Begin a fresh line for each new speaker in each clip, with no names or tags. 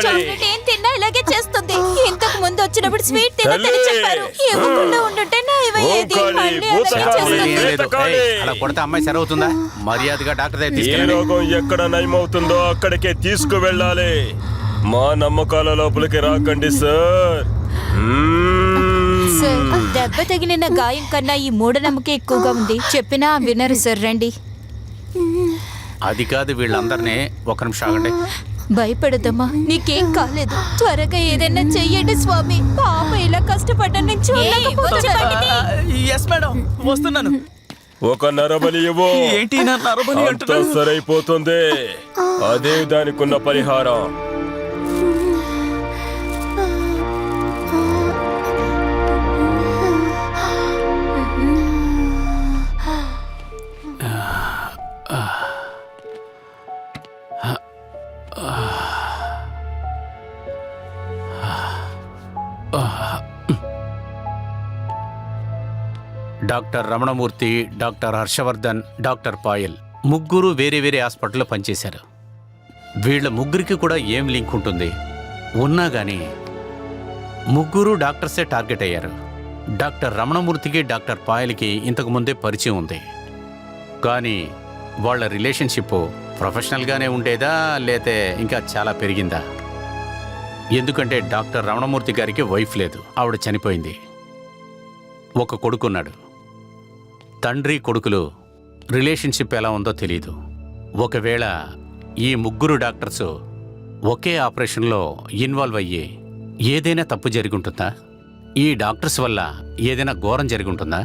Chocolate ఏం తిన్నా ఇలాగే చేస్తుంది. ఇంతకు ముందు వచ్చినప్పుడు స్వీట్ తినదని చెప్పారు. ఇవ్వకుండా ఉండుంటే నయమయ్యేది. మళ్ళీ అలాగే చేస్తుంది.
అలా కొడితే అమ్మాయి సరవుతుందా? మర్యాదగా డాక్టర్ దగ్గర
ఈ
తీసుకెళ్ళండి.
రోగం ఎక్కడ నయమవుతుందో అక్కడికే తీసుకువెళ్ళాలి. మా నమ్మకాల లోపలికి రాకండి సార్.
సార్, దెబ్బ తగిలిన గాయం కన్నా ఈ మూఢనమ్మకం ఎక్కువగా ఉంది. చెప్పినా వినరు సార్. రండి.
అది కాదు, వీళ్ళందరినీ ఒక నిమిషం ఆగండి.
భయపడదమ్మా, నీకేం కాలేదు. త్వరగా ఏదైనా చెయ్యండి స్వామి. పాప ఇలా కష్టపడ్డా నుంచి
ఎస్ మేడం, వస్తున్నాను.
ఒక నరబలి ఇవ్వు.
ఏంటి నా నరబలి
అంతా సరైపోతుంది. అదే దానికున్న పరిహారం.
Doctor Ramanamurthy, doctor Harshavardhan, doctor Payal ముగ్గురు వేరే వేరే హాస్పిటల్లో పనిచేశారు. వీళ్ళ ముగ్గురికి కూడా ఏం లింక్ ఉంటుంది? ఉన్నా కానీ ముగ్గురు డాక్టర్సే టార్గెట్ అయ్యారు. డాక్టర్ రమణమూర్తికి, డాక్టర్ పాయల్కి ఇంతకు ముందే పరిచయం ఉంది. కానీ వాళ్ళ రిలేషన్షిప్ ప్రొఫెషనల్గానే ఉండేదా లేతే ఇంకా చాలా పెరిగిందా? ఎందుకంటే డాక్టర్ రమణమూర్తి గారికి వైఫ్ లేదు, ఆవిడ చనిపోయింది. ఒక కొడుకున్నాడు. తండ్రి కొడుకులు రిలేషన్షిప్ ఎలా ఉందో తెలీదు. ఒకవేళ ఈ ముగ్గురు డాక్టర్స్ ఒకే ఆపరేషన్లో ఇన్వాల్వ్ అయ్యి ఏదైనా తప్పు జరుగుంటుందా? ఈ డాక్టర్స్ వల్ల ఏదైనా ఘోరం జరుగుంటుందా?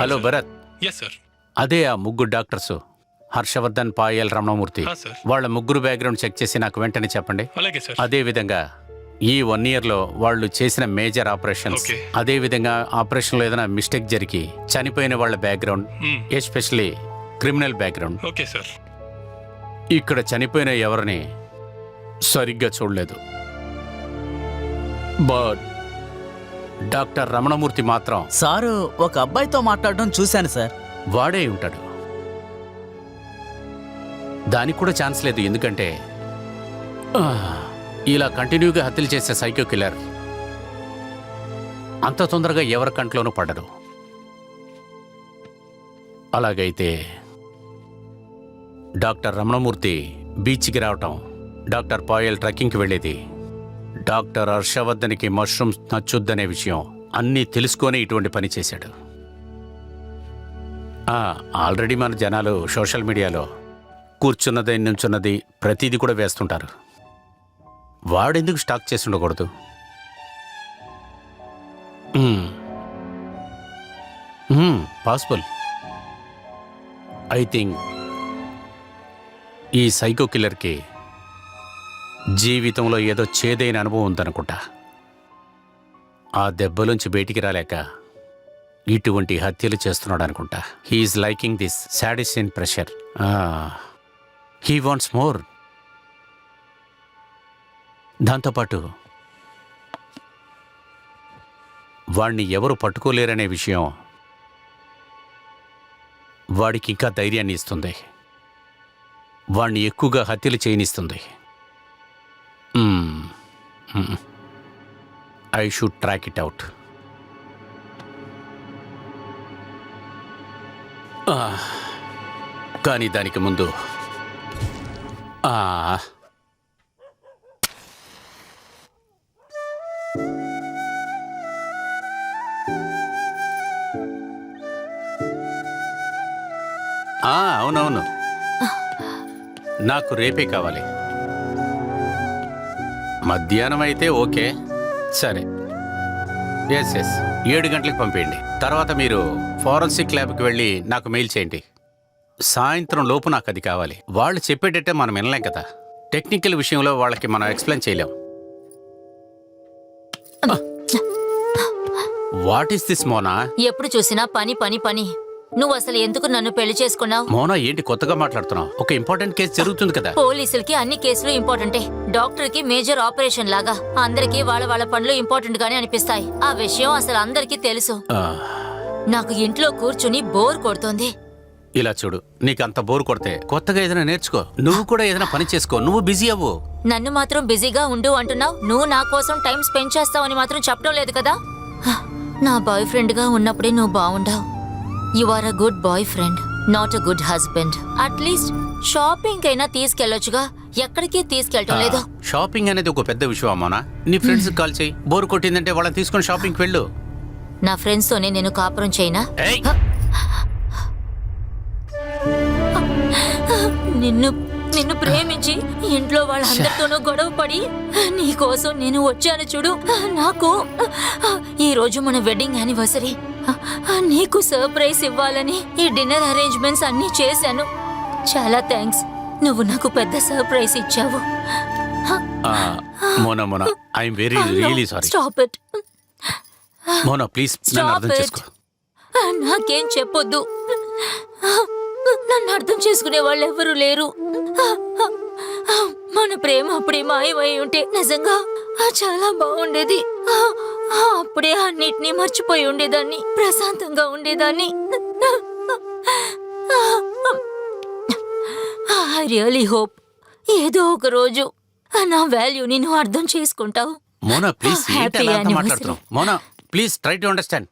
హలో భరత్. అదే ఆ ముగ్గురు డాక్టర్స్, హర్షవర్ధన్, పాయల్, రమణమూర్తి. వాళ్ళ ముగ్గురు బ్యాక్గ్రౌండ్ చెక్ చేసి నాకు వెంటనే చెప్పండి. అదే విధంగా ఈ 1 yearలో వాళ్ళు చేసిన మేజర్ ఆపరేషన్స్, అదే విధంగా ఆపరేషన్లో ఏదైనా మిస్టేక్ జరిగి చనిపోయిన వాళ్ళ బ్యాక్గ్రౌండ్, ఎస్పెషల్లీ క్రిమినల్ బ్యాక్గ్రౌండ్. ఇక్కడ చనిపోయిన ఎవరిని సరిగ్గా చూడలేదు. బట్ డాక్టర్ రమణమూర్తి మాత్రం
సారు ఒక అబ్బాయితో మాట్లాడడం చూశాను సార్.
వాడే ఉంటాడు. దానికి కూడా ఛాన్స్ లేదు. ఎందుకంటే ఇలా కంటిన్యూగా హత్యలు చేసే సైకో కిల్లర్ అంత తొందరగా ఎవరి కంట్లోనూ పడరు. అలాగైతే డాక్టర్ రమణమూర్తి బీచ్కి రావటం, డాక్టర్ పాయల్ ట్రెక్కింగ్కి వెళ్ళేది, డాక్టర్ హర్షవర్ధన్కి మష్రూమ్స్ నచ్చుద్దనే విషయం అన్నీ తెలుసుకొని ఇటువంటి పని చేశాడు. ఆల్రెడీ మన జనాలు సోషల్ మీడియాలో కూర్చున్నది, నుంచున్నది ప్రతిదీ కూడా వేస్తుంటారు. వాడెందుకు స్టాక్ చేసి ఉండకూడదు? పాసిబుల్. ఐ థింక్ ఈ సైకో కిల్లర్కి జీవితంలో ఏదో చేదైన అనుభవం ఉందనుకుంటా. ఆ దెబ్బలోంచి బయటికి రాలేక ఇటువంటి హత్యలు చేస్తున్నాడు అనుకుంటా. He is liking this sadist pressure. He wants more. దాంతోపాటు వాణ్ణి ఎవరు పట్టుకోలేరనే విషయం వాడికి ఇంకా ధైర్యాన్ని ఇస్తుంది, వాణ్ణి ఎక్కువగా హత్యలు చేయనిస్తుంది. I should track it out. కానీ దానికి ముందు అవునవును, నాకు రేపే కావాలి. మధ్యాహ్నం అయితే ఓకే, సరే. ఎస్ 7 గంటలకు పంపేయండి. తర్వాత మీరు ఫోరెన్సిక్ ల్యాబ్కి వెళ్ళి నాకు మెయిల్ చేయండి. సాయంత్రం లోపు నాకు అది కావాలి. వాళ్ళు చెప్పేటట్టే మనం వినలేం కదా. టెక్నికల్ విషయంలో వాళ్ళకి మనం ఎక్స్ప్లెయిన్ చేయలేం. What is this Mona?
ఎప్పుడు చూసినా పని పని పని. నువ్వు అసలు ఎందుకు నన్ను పెళ్లి చేసుకున్నావు?
మోనా, ఏంటి కొత్తగా మాట్లాడుతున్నావు? ఒక ఇంపార్టెంట్ కేసు జరుగుతుంది కదా.
పోలీసులకి అన్ని కేసులు ఇంపార్టెంటే, డాక్టర్ కి మేజర్ ఆపరేషన్ లాగా అందరికీ వాళ్ళ పనులు ఇంపార్టెంట్ గానే అనిపిస్తాయి. ఆ విషయం అసలు అందరికీ తెలుసు. నాకు ఇంట్లో కూర్చుని బోర్ కొడుతోంది.
ఇలా చూడు, నీకు అంత బోర్ కొడితే కొత్తగా ఏదైనా నేర్చుకో. నువ్వు కూడా ఏదైనా పని చేసుకో. నువ్వు బిజీ అవ్వు.
నన్ను మాత్రం బిజీగా ఉండు అంటున్నావు. నువ్వు నా కోసం టైం స్పెండ్ చేస్తావని మాత్రం చెప్పడం లేదు కదా. నా బాయ్ ఫ్రెండ్ గా ఉన్నప్పుడే నువ్వు బాగుండావు. You are a good boyfriend, not a good husband. At least shopping అయినా తీసుకెళ్లొచ్చుగా, ఎక్కడికి తీసుకెళ్ళటం లేదు.
షాపింగ్ అనేది ఒక పెద్ద విషయం అమ్మానా. నీ ఫ్రెండ్స్ కాల్ చేయి. బోర్ కొట్టిందంటే వాళ్ళని తీసుకొని షాపింగ్కి వెళ్ళు.
నా ఫ్రెండ్స్ తోనే నేను కాపురం చేయనా?
ఏయ్!
నిన్ను ప్రేమించి ఇంట్లో వాళ్ళందరితోనూ గొడవ పడి నీకోసం నేను వచ్చాను చూడు. నాకు ఈ రోజు మన వెడ్డింగ్ యానివర్సరీ. నీకు సర్ప్రైజ్ ఇవ్వాలని ఈ డిన్నర్ అరేంజ్మెంట్స్ అన్నీ చేశాను. చాలా థ్యాంక్స్. నువ్వు నాకు పెద్ద సర్ప్రైజ్ ఇచ్చావు.
Mona Mona, I'm very really sorry.
Stop it.
Mona please, నన్ను అర్థం చేసుకో.
నాకేం చెప్పొద్దు. నన్ను అర్థం చేసుకునే వాళ్ళు ఎవరు లేరు. మన ప్రేమ అప్పుడే మాయమై ఉంటే నిజంగా చాలా బాగుండేది. అప్పుడే అన్నిటినీ మర్చిపోయి ఉండేదాన్ని, ప్రశాంతంగా ఉండేదాన్ని. ఐ రియలీ హోప్ ఏదో ఒక రోజు నా వాల్యూని నువ్వు అర్థం చేసుకుంటావు.
మోనా ప్లీజ్, ఏంటి
Happy
అలా
anniversary.
మాట్లాడుతున్నావు? Mona please try to understand.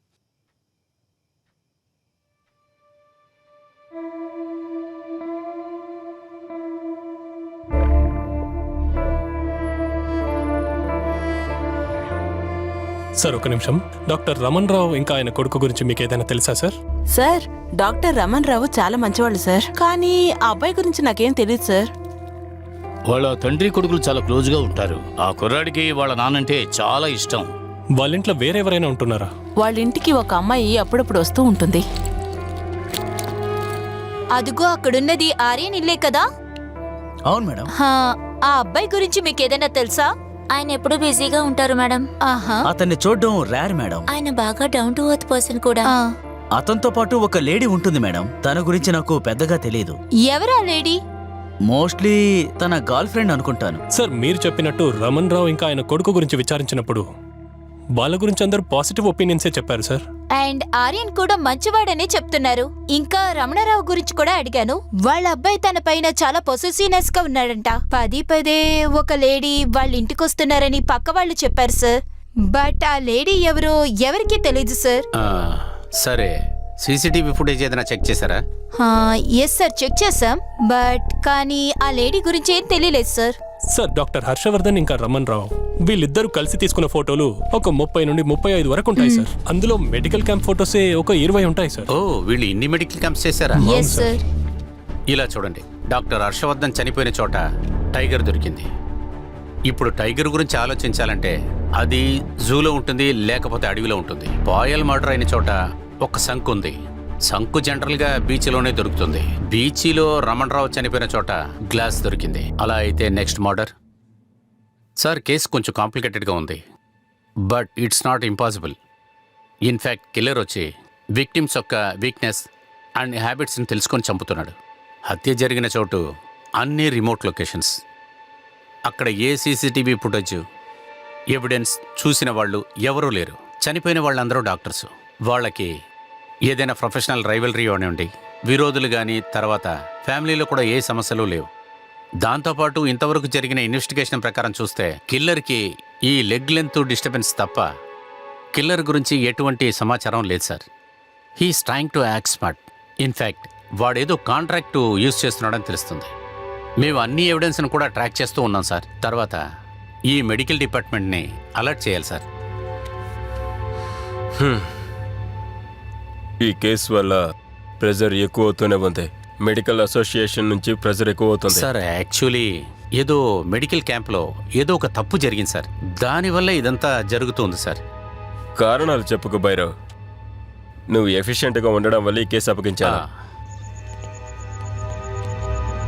Sir ఒక నిమిషం. డాక్టర్ రమణ్ రావు ఇంకా ఆయన కొడుకు గురించి మీకు ఏదైనా తెలుసా సార్?
సార్, డాక్టర్ రమణ్ రావు చాలా మంచివాళ్ళు సార్. కానీ ఆ అబ్బాయి గురించి నాకేం తెలియదు సార్.
వాళ్ళ తండ్రి కొడుకులు చాలా క్లోజ్గా ఉంటారు. ఆ కుర్రాడికి వాళ్ళ నాన్నంటే చాలా ఇష్టం.
వాళ్ళ ఇంట్లో వేరెవరైనా ఉంటున్నారా?
వాళ్ళ ఇంటికి ఒక అమ్మాయి అప్పుడప్పుడు వస్తూ ఉంటుంది.
అదిగో అక్కడున్నది ఆర్యన్ ఇల్లే కదా.
అవును మేడం.
ఆ అబ్బాయి గురించి మీకేదైనా తెలుసా?
ఆయన ఎప్పుడు బిజీగా ఉంటారు మేడం.
ఆహా.
అతన్ని చూడడం రేర్ మేడం.
ఆయన బాగా డౌన్ టు ఎర్త్ పర్సన్ కూడా.
అతనితో పాటు ఒక లేడీ ఉంటుంది మేడం. తన గురించి నాకు పెద్దగా తెలియదు.
ఎవరా లేడీ?
మోస్ట్లీ తన గర్ల్ ఫ్రెండ్ అనుకుంటాను.
సార్ మీరు చెప్పినట్టు రమణ్ రావు ఇంకా ఆయన కొడుకు గురించి విచారించినప్పుడు వాళ్ళ గురించి అందరూ పాజిటివ్ ఒపీనియన్సే చెప్పారు సార్.
అండ్ ఆర్యన్ కూడా మంచివాడనే చెప్తున్నారు. ఇంకా రమణారావు గురించి కూడా అడిగాను. వాళ్ళ అబ్బాయి తన పైన చాలా పొసెసివ్నెస్ గా ఉన్నాడంట. పదే ఒక లేడీ వాళ్ళ ఇంటికి వస్తున్నారని పక్క వాళ్ళు చెప్పారు సార్. బట్ ఆ లేడీ ఎవరో ఎవరికీ తెలీదు సార్.
సరే, సీసీటీవీ ఫుటేజ్ ఏదైనా చెక్ చేశారా?
ఎస్ సార్, చెక్ చేసాం. బట్ కానీ ఆ లేడీ గురించి ఏం తెలియలేదు సార్.
సార్ డాక్టర్ హర్షవర్ధన్ ఇంకా రమణ్ రావు వీళ్ళిద్దరూ కలిసి తీసుకున్న ఫోటోలు ఒక 30 నుండి 35 వరకు ఉంటాయి సార్. అందులో మెడికల్ క్యాంప్ ఫోటోసే ఒక 20 ఉంటాయి సార్.
ఓ, వీళ్ళు ఇన్ని మెడికల్ క్యాంప్స్ చేశారా?
Yes sir.
ఇలా చూడండి, డాక్టర్ హర్షవర్ధన్ చనిపోయిన చోట టైగర్ దొరికింది. ఇప్పుడు టైగర్ గురించి ఆలోచించాలంటే అది జూలో ఉంటుంది, లేకపోతే అడవిలో ఉంటుంది. పాయల్ మర్డర్ అయిన చోట ఒక శంకు ఉంది. శంకు జనరల్గా బీచ్లోనే దొరుకుతుంది. బీచ్లో రమణ్ రావు చనిపోయిన చోట గ్లాస్ దొరికింది. అలా అయితే నెక్స్ట్ మర్డర్? సార్, కేసు కొంచెం కాంప్లికేటెడ్గా ఉంది. But it's not impossible. In fact killer వచ్చి విక్టిమ్స్ యొక్క వీక్నెస్ అండ్ హ్యాబిట్స్ని తెలుసుకొని చంపుతున్నాడు. హత్య జరిగిన చోటు అన్ని రిమోట్ లొకేషన్స్. అక్కడ ఏ సీసీటీవీ ఫుటేజ్, ఎవిడెన్స్ చూసిన వాళ్ళు ఎవరూ లేరు. చనిపోయిన వాళ్ళందరూ డాక్టర్స్. వాళ్ళకి ఏదైనా ప్రొఫెషనల్ రైవలరీ అవనివ్వండి, విరోధులు కానీ, తర్వాత ఫ్యామిలీలో కూడా ఏ సమస్యలు లేవు. దాంతోపాటు ఇంతవరకు జరిగిన ఇన్వెస్టిగేషన్ ప్రకారం చూస్తే కిల్లర్కి ఈ లెగ్ లెంత్ డిస్టర్బెన్స్ తప్ప కిల్లర్ గురించి ఎటువంటి సమాచారం లేదు sir. He's trying to act smart. In fact వాడేదో కాంట్రాక్టు యూజ్ చేస్తున్నాడని తెలుస్తుంది. మేము అన్ని ఎవిడెన్స్ను కూడా ట్రాక్ చేస్తూ ఉన్నాం సార్. తర్వాత ఈ మెడికల్ డిపార్ట్మెంట్ని అలర్ట్ చేయాలి సార్.
ఈ కేసు వల్ల ప్రెజర్ ఎక్కువ అవుతూనే ఉంది. మెడికల్ అసోసియేషన్ నుంచి ప్రెజర్ ఎక్కువ అవుతుంది
సార్. యాక్చువల్లీ ఏదో మెడికల్ క్యాంప్లో ఏదో ఒక తప్పు జరిగింది సార్. దానివల్ల ఇదంతా జరుగుతుంది సార్.
కారణాలు చెప్పుకు భైరవ్. నువ్వు ఎఫిషియెంట్గా ఉండడం వల్ల ఈ కేసు అప్పగించాను.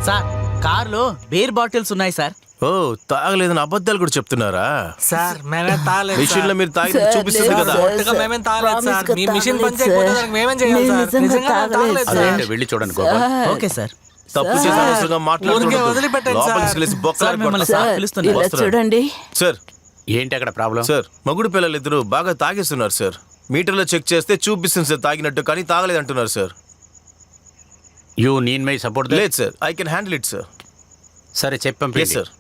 సార్, కార్లో బీర్ బాటిల్స్ ఉన్నాయి సార్.
ఓ, తాగలేదని అబద్ధాలు కూడా చెప్తున్నారా?
సార్ మేమే తాగలేదు.
మిషన్ లో మీరు తాగి చూపిస్తుంది కదా.
ఒట్టుగా మేమేం తాగలేదు సార్. మీ మిషన్ పని చేయకపోతే దానికి మేమేం చేయాలి సార్? నిజంగా తాగలేదు సార్.
అదే వెళ్ళి చూడండి గోపాల్.
Okay sir.
తప్పు చేసిన అవసరంగా
ఊరికే
మాట్లాడుతున్నారు.
వదిలిపెట్టండి
లోపలికి
సార్.
తీసుకెళ్ళి బొక్కలు
సార్, మిమ్మల్ని
కొడతారు.
సార్ పిలుస్తున్నారు.
ఇలా చూడండి
సార్,
ఏంటి అక్కడ ప్రాబ్లం?
సార్, మగుడు పిల్లలు ఇద్దరు బాగా తాగేస్తున్నారు సార్. మీటర్లో చెక్ చేస్తే చూపిస్తుంది సార్ తాగినట్టు, కానీ తాగలేదు అంటున్నారు sir.
You need my support?
లేదు sir, I can handle it sir.
సరే చెప్పాం
ఎస్ సార్.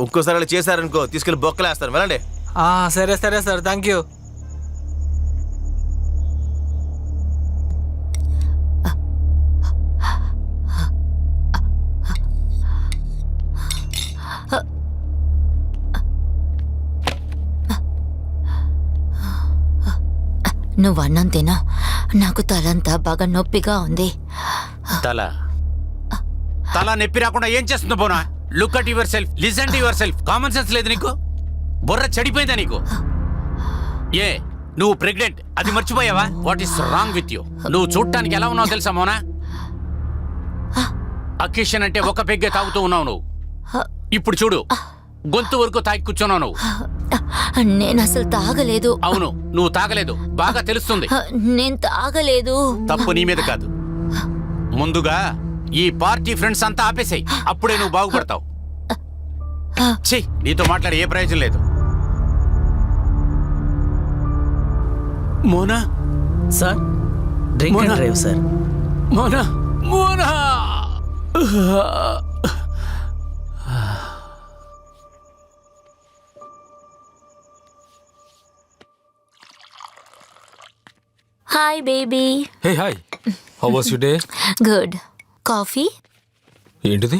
ఇంకోసారి అలా చేశారనుకో తీసుకెళ్ళి బొక్కలేస్తాను, వెళ్ళండి.
సరే సరే సార్, థ్యాంక్ యూ.
నువ్వు అన్నం తినా, నాకు తలంతా బాగా నొప్పిగా ఉంది.
తల నొప్పి రాకుండా ఏం చేస్తుందో పోనా? Look at your self, listen to your self. Common sense లేదు నీకు? బుర్ర చెడిపోయిందా నీకు? ఏ నువ్వు ప్రెగ్నెంట్, అది మర్చిపోయావా? What is wrong with you? నువ్వు చూడటానికి ఎలా ఉన్నావు తెలుసా మోనా? అకేషన్ అంటే ఒక పెగ్గే తాగుతూ ఉన్నావు నువ్వు. ఇప్పుడు చూడు, గొంతు వరకు తాగి కూర్చున్నావు నువ్వు.
నేను అసలు తాగలేదు.
అవును, నువ్వు తాగలేదు, బాగా తెలుస్తుంది.
నేను తాగలేదు.
తప్పు నీ మీద కాదు. ముందుగా ఈ పార్టీ ఫ్రెండ్స్ అంతా ఆపేసాయి, అప్పుడే నువ్వు బాగుపడతావు. ఛీ, నీతో మాట్లాడే ఏ ప్రయోజనం లేదు. Mona
sir, drink and drive sir.
Mona Mona
hi baby.
Hey hi, how was your day?
Good. Coffee?
ఏంటిది?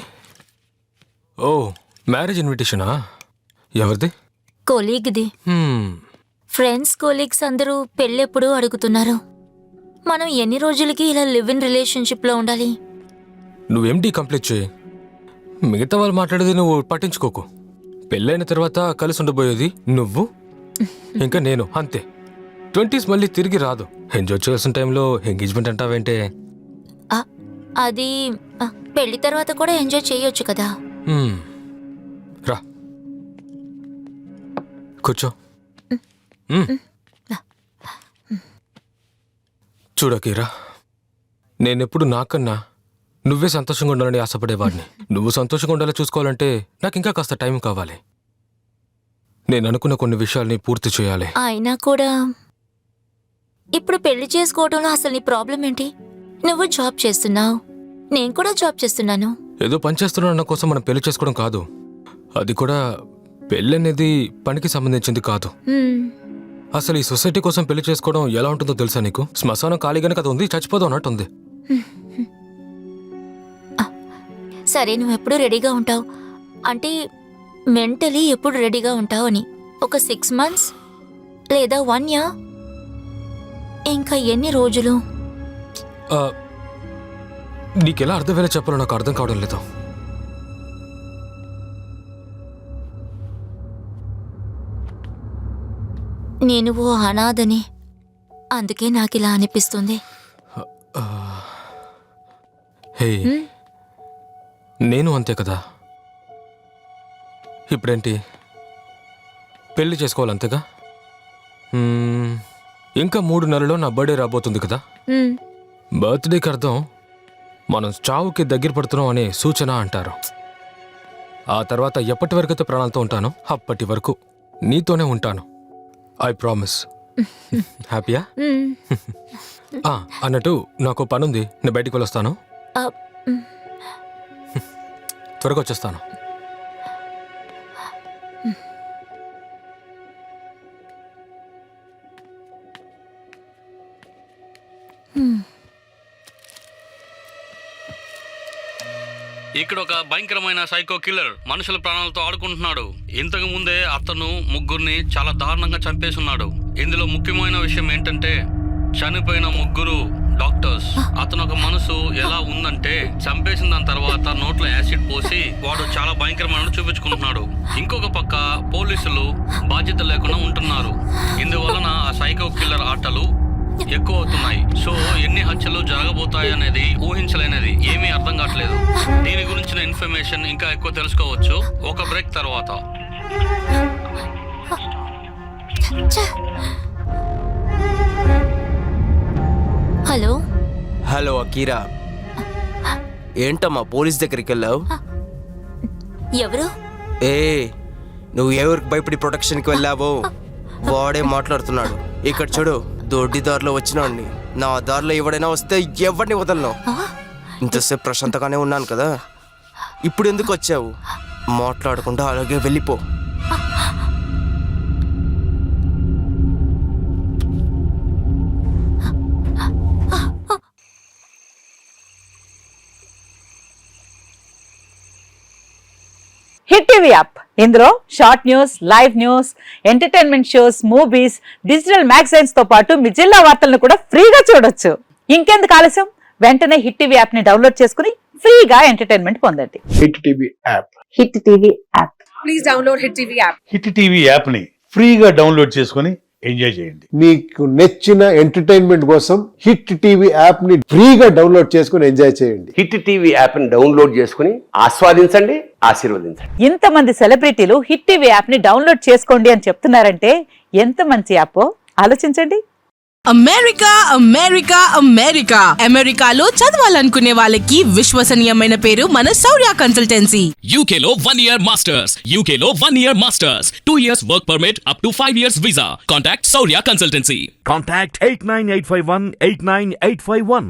ఓ, మ్యారేజ్ ఇన్విటేషనా? ఎవరిది?
కొలీగ్ది. ఫ్రెండ్స్ కొలీగ్స్ అందరూ పెళ్ళెప్పుడు అడుగుతున్నారు. మనం ఎన్ని రోజులకి ఇలా లివ్ ఇన్ రిలేషన్షిప్లో ఉండాలి?
నువ్వేంటి కంప్లీట్ చేయి. మిగతా వాళ్ళు మాట్లాడేది నువ్వు పట్టించుకోకు. పెళ్ళైన తర్వాత కలిసి ఉండబోయేది నువ్వు ఇంకా నేను, అంతే. 20s మళ్ళీ తిరిగి రాదు. ఎంజాయ్ చేయాల్సిన టైంలో ఎంగేజ్మెంట్ అంటావేంటే?
అది పెళ్లి తర్వాత కూడా ఎంజాయ్ చేయొచ్చు కదా.
రా కూర్చో. చూడకీరా, నేనెప్పుడు నాకన్నా నువ్వే సంతోషంగా ఉండాలని ఆశపడేవాడిని. నువ్వు సంతోషంగా ఉండాలని చూసుకోవాలంటే నాకు ఇంకా కాస్త టైం కావాలి. నేను అనుకున్న కొన్ని విషయాల్ని పూర్తి చేయాలి.
అయినా కూడా ఇప్పుడు పెళ్లి చేసుకోవడంలో అసలు నీ ప్రాబ్లం ఏంటి? నువ్వు జాబ్ చేస్తున్నావు, నేను కూడా జాబ్ చేస్తున్నాను.
ఏదో పని చేస్తున్నా అన్న కోసం మనం పెళ్లి చేసుకోవడం కాదు. అది కూడా పెళ్ళి అనేది పనికి సంబంధించింది కాదు. అసలు ఈ సొసైటీ కోసం పెళ్లి చేసుకోవడం ఎలా ఉంటుందో తెలుసా నీకు? శ్మశానం ఖాళీగానే కదా ఉంది, చచ్చిపోదాం అన్నట్టుంది.
సరే, నువ్వు ఎప్పుడు రెడీగా ఉంటావు? అంటే మెంటలీ ఎప్పుడు రెడీగా ఉంటావు అని. ఒక 6 months లేదా 1 year? ఇంకా ఎన్ని రోజులు?
నీకెలా అర్థమయ్యేలా చెప్పాలో నాకు అర్థం కావడం లేదు.
నేను ఓ అనాథని, అందుకే నాకు ఇలా అనిపిస్తుంది.
హే, నేను అంతే కదా. ఇప్పుడేంటి, పెళ్లి చేసుకోవాలంతేగా? ఇంకా 3 నెలల్లో నా బర్త్డే రాబోతుంది కదా. బర్త్డేకి అర్థం మనం చావుకి దగ్గర పడుతున్నాం అనే సూచన అంటారు. ఆ తర్వాత ఎప్పటి వరకైతే ప్రాణాలతో ఉంటానో అప్పటి వరకు నీతోనే ఉంటాను. I promise. హ్యాపీయా? అన్నట్టు నాకు పనుంది, నేను బయటికి వెళ్ళొస్తాను. త్వరగా వచ్చేస్తాను.
ఇక్కడ ఒక భయంకరమైన సైకో కిల్లర్ మనుషుల ప్రాణాలతో ఆడుకుంటున్నాడు. ఇంతకు ముందే అతను 3 చాలా దారుణంగా చంపేస్తున్నాడు. ఇందులో ముఖ్యమైన విషయం ఏంటంటే చనిపోయిన 3 డాక్టర్స్. అతను ఒక మనసు ఎలా ఉందంటే చంపేసిన దాని తర్వాత నోట్లో యాసిడ్ పోసి వాడు చాలా భయంకరమైన చూపించుకుంటున్నాడు. ఇంకొక పక్క పోలీసులు బాధ్యత లేకుండా ఉంటున్నారు. ఇందువలన ఆ సైకో కిల్లర్ ఆటలు ఎక్కువ అవుతున్నాయి. సో ఎన్ని హత్యలు జరగబోతాయి అనేది ఊహించలేనిది, ఏమీ అర్థం కావట్లేదు. దీని గురించిన ఇన్ఫర్మేషన్ ఇంకా ఎక్కువ తెలుసుకోవచ్చు ఒక బ్రేక్ తర్వాత.
హలో
హలో అకీరా, ఏంటమ్మా పోలీస్ దగ్గరికి వెళ్ళావు?
ఎవరు?
నువ్వు ఎవరికి భయపడి ప్రొటెక్షన్కి వెళ్ళావో వాడే మాట్లాడుతున్నాడు. ఇక్కడ చూడు, దొడ్డి దారిలో వచ్చినాడిని, నా దారిలో ఎవడైనా వస్తే ఎవరిని వదలను. ఇంతసేపు ప్రశాంతంగానే ఉన్నాను కదా, ఇప్పుడు ఎందుకు వచ్చావు? మాట్లాడకుండా అలాగే వెళ్ళిపో.
హిట్ టీవీ యాప్, ఇందులో short news, live news, entertainment shows, movies, digital magazines తో పాటు మీ జిల్లా వార్తలను కూడా ఫ్రీగా చూడొచ్చు. ఇంకెందుకు ఆలస్యం, వెంటనే హిట్ టీవీ యాప్ ని డౌన్లోడ్ చేసుకుని ఫ్రీగా ఎంటర్టైన్మెంట్ పొందండి.
Hit TV app.
Hit TV app.
Please download hit TV app.
Hit TV app ని ఫ్రీగా డౌన్లోడ్ చేసుకుని ఎంజాయ్ చేయండి. మీకు నచ్చిన ఎంటర్టైన్మెంట్ కోసం హిట్ టీవీ యాప్ ని ఫ్రీగా డౌన్లోడ్ చేసుకుని ఎంజాయ్ చేయండి.
హిట్ టీవీ యాప్ ని డౌన్లోడ్ చేసుకుని ఆస్వాదించండి, ఆశీర్వదించండి.
ఇంతమంది సెలబ్రిటీలు హిట్ టీవీ యాప్ ని డౌన్లోడ్ చేసుకోండి అని చెప్తున్నారంటే ఎంత మంచి యాప్ ఆలోచించండి.
అమెరికా అమెరికా అమెరికా అమెరికాలో చదవాలనుకునే వాళ్ళకి విశ్వసనీయమైన పేరు మన శౌర్య కన్సల్టెన్సీ.
యూకేలో 1 year మాస్టర్స్, యూకేలో 1 year masters, 2 years work permit up to 5 years visa. Contact Shaurya consultancy.
Contact 89851 89851.